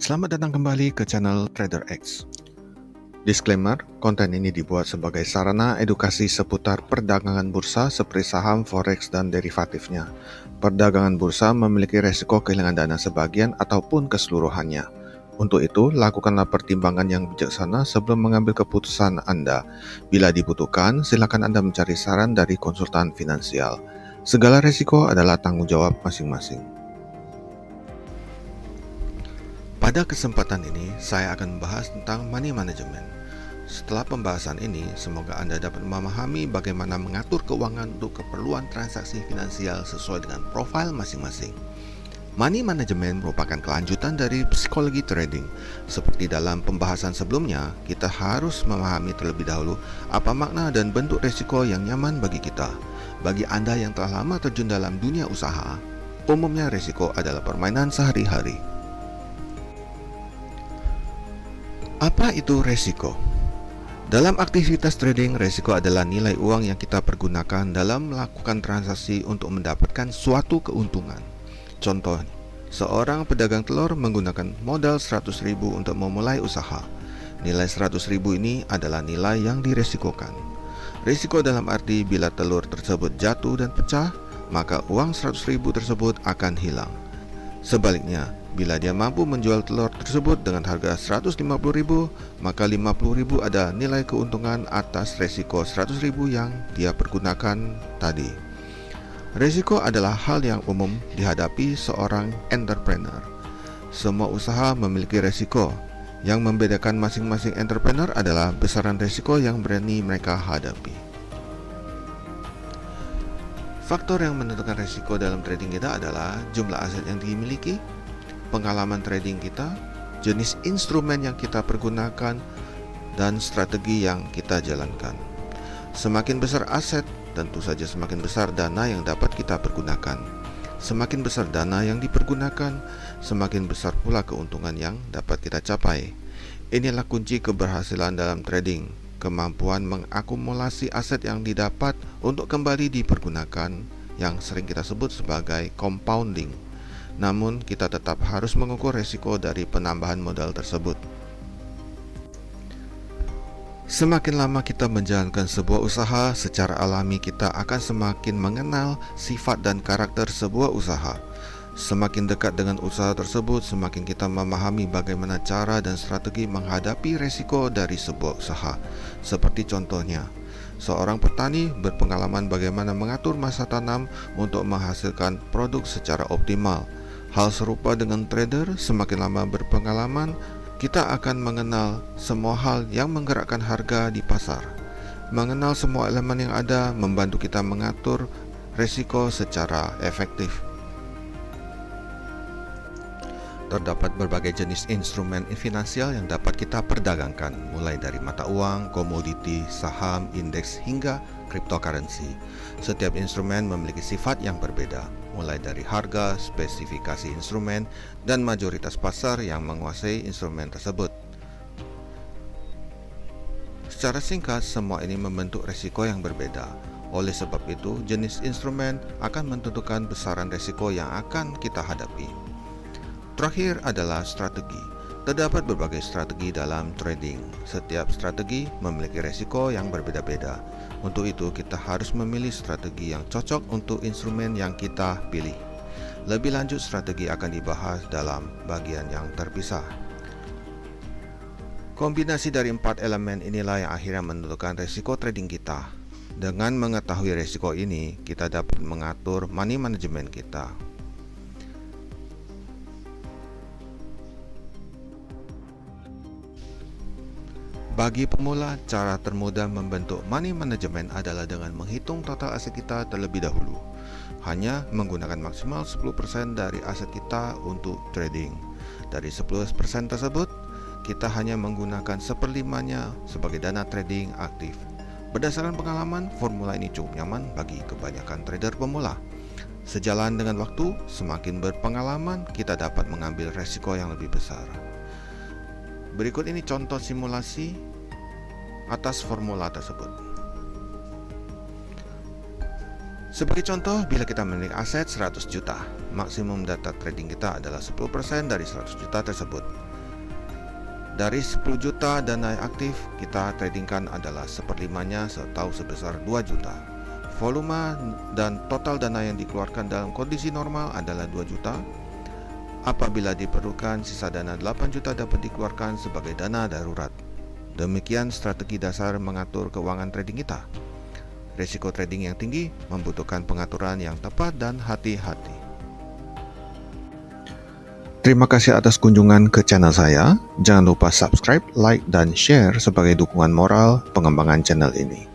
Selamat datang kembali ke channel Trader X. Disclaimer, konten ini dibuat sebagai sarana edukasi seputar perdagangan bursa seperti saham, forex, dan derivatifnya. Perdagangan bursa memiliki resiko kehilangan dana sebagian ataupun keseluruhannya. Untuk itu, lakukanlah pertimbangan yang bijaksana sebelum mengambil keputusan Anda. Bila dibutuhkan, silakan Anda mencari saran dari konsultan finansial. Segala resiko adalah tanggung jawab masing-masing. Pada kesempatan ini, saya akan membahas tentang money management. Setelah pembahasan ini, semoga Anda dapat memahami bagaimana mengatur keuangan untuk keperluan transaksi finansial sesuai dengan profil masing-masing. Money management merupakan kelanjutan dari psikologi trading. Seperti dalam pembahasan sebelumnya, kita harus memahami terlebih dahulu apa makna dan bentuk risiko yang nyaman bagi kita. Bagi Anda yang telah lama terjun dalam dunia usaha, umumnya risiko adalah permainan sehari-hari. Apa itu resiko? Dalam aktivitas trading, resiko adalah nilai uang yang kita pergunakan dalam melakukan transaksi untuk mendapatkan suatu keuntungan. Contoh, seorang pedagang telur menggunakan modal 100.000 untuk memulai usaha. Nilai 100.000 ini adalah nilai yang diresikokan. Risiko dalam arti bila telur tersebut jatuh dan pecah, maka uang 100.000 tersebut akan hilang. Sebaliknya, bila dia mampu menjual telur tersebut dengan harga 150.000, maka 50.000 ada nilai keuntungan atas resiko 100.000 yang dia pergunakan tadi. Resiko adalah hal yang umum dihadapi seorang entrepreneur. Semua usaha memiliki resiko. Yang membedakan masing-masing entrepreneur adalah besaran resiko yang berani mereka hadapi. Faktor yang menentukan risiko dalam trading kita adalah jumlah aset yang dimiliki, pengalaman trading kita, jenis instrumen yang kita pergunakan, dan strategi yang kita jalankan. Semakin besar aset, tentu saja semakin besar dana yang dapat kita pergunakan. Semakin besar dana yang dipergunakan, semakin besar pula keuntungan yang dapat kita capai. Inilah kunci keberhasilan dalam trading. Kemampuan mengakumulasi aset yang didapat untuk kembali dipergunakan, yang sering kita sebut sebagai compounding. Namun, kita tetap harus mengukur risiko dari penambahan modal tersebut. Semakin lama kita menjalankan sebuah usaha, secara alami kita akan semakin mengenal sifat dan karakter sebuah usaha. Semakin dekat dengan usaha tersebut, semakin kita memahami bagaimana cara dan strategi menghadapi risiko dari sebuah usaha. Seperti contohnya, seorang petani berpengalaman bagaimana mengatur masa tanam untuk menghasilkan produk secara optimal. Hal serupa dengan trader, semakin lama berpengalaman, kita akan mengenal semua hal yang menggerakkan harga di pasar. Mengenal semua elemen yang ada membantu kita mengatur risiko secara efektif. Terdapat berbagai jenis instrumen finansial yang dapat kita perdagangkan, mulai dari mata uang, komoditi, saham, indeks, hingga cryptocurrency. Setiap instrumen memiliki sifat yang berbeda, mulai dari harga, spesifikasi instrumen, dan mayoritas pasar yang menguasai instrumen tersebut. Secara singkat, semua ini membentuk risiko yang berbeda. Oleh sebab itu, jenis instrumen akan menentukan besaran risiko yang akan kita hadapi. Terakhir adalah strategi. Terdapat berbagai strategi dalam trading. Setiap strategi memiliki risiko yang berbeda-beda. Untuk itu, kita harus memilih strategi yang cocok untuk instrumen yang kita pilih. Lebih lanjut, strategi akan dibahas dalam bagian yang terpisah. Kombinasi dari 4 elemen inilah yang akhirnya menentukan risiko trading kita. Dengan mengetahui risiko ini, kita dapat mengatur money management kita. Bagi pemula, cara termudah membentuk money management adalah dengan menghitung total aset kita terlebih dahulu. Hanya menggunakan maksimal 10% dari aset kita untuk trading. Dari 10% tersebut, kita hanya menggunakan 1/5-nya sebagai dana trading aktif. Berdasarkan pengalaman, formula ini cukup nyaman bagi kebanyakan trader pemula. Sejalan dengan waktu, semakin berpengalaman, kita dapat mengambil resiko yang lebih besar. Berikut ini contoh simulasi atas formula tersebut. Sebagai contoh, bila kita memiliki aset 100 juta, maksimum data trading kita adalah 10% dari 100 juta tersebut. Dari 10 juta dana aktif, kita tradingkan adalah seperlimanya atau sebesar 2 juta. Volume dan total dana yang dikeluarkan dalam kondisi normal adalah 2 juta. Apabila diperlukan, sisa dana 8 juta dapat dikeluarkan sebagai dana darurat. Demikian strategi dasar mengatur keuangan trading kita. Risiko trading yang tinggi membutuhkan pengaturan yang tepat dan hati-hati. Terima kasih atas kunjungan ke channel saya. Jangan lupa subscribe, like, dan share sebagai dukungan moral pengembangan channel ini.